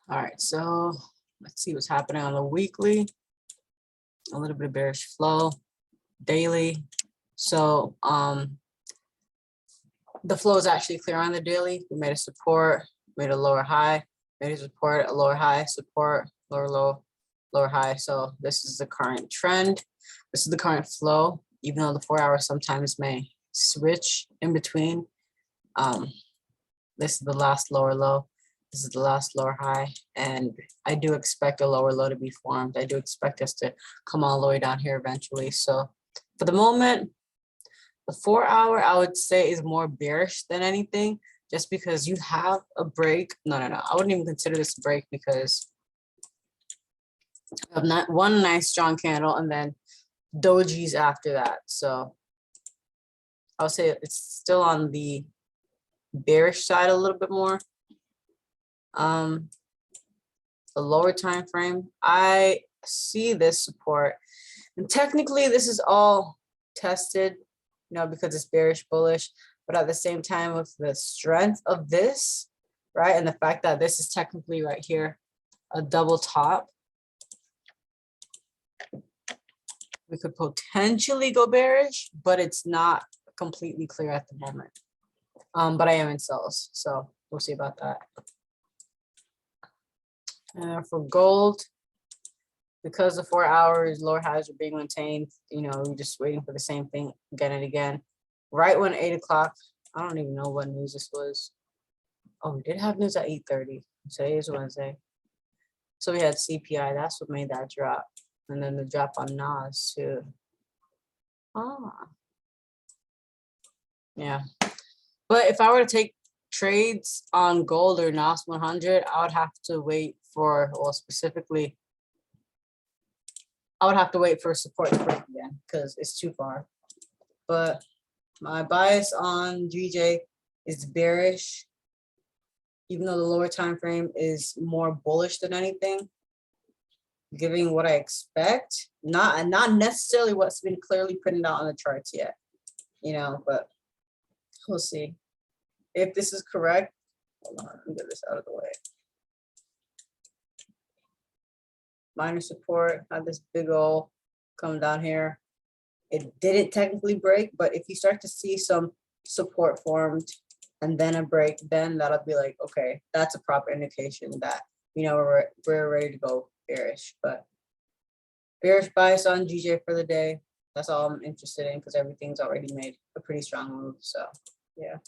All right, so let's see what's happening on the weekly. A little bit of bearish flow, daily. So the flow is actually clear on the daily. We made a support, made a lower high, made a support, a lower high, support, lower low, lower high. So this is the current trend. This is the current flow, even though the 4 hours sometimes may switch in between. This is the last lower low. This is the last lower high, and I do expect a lower low to be formed. I do expect us to come all the way down here eventually. So for the moment, the 4 hour I would say is more bearish than anything, just because you have a break. No, I wouldn't even consider this a break because of not one nice strong candle and then dojis after that. So I would say it's still on the bearish side a little bit more. The lower time frame, I see this support, and technically this is all tested, because it's bearish, bullish, but at the same time, with the strength of this, right, and the fact that this is technically right here a double top, we could potentially go bearish, but it's not completely clear at the moment. But I am in sells, so we'll see about that. For gold, because the 4 hours lower highs are being maintained, we're just waiting for the same thing again and again. Right when 8 o'clock, I don't even know what news this was. Oh, we did have news at 8:30. Today is Wednesday. So we had CPI, that's what made that drop. And then the drop on NAS too. Yeah. But if I were to take trades on gold or NAS 100, I would have to wait for, well, specifically, I would have to wait for support to break again because it's too far. But my bias on GJ is bearish, even though the lower time frame is more bullish than anything, giving what I expect, not necessarily what's been clearly printed out on the charts yet, but we'll see. If this is correct, hold on, let me get this out of the way. Minor support, had this big old come down here. It didn't technically break, but if you start to see some support formed and then a break, then that'll be like, okay, that's a proper indication that, we're ready to go bearish. But bearish bias on GJ for the day. That's all I'm interested in because everything's already made a pretty strong move. So, yeah.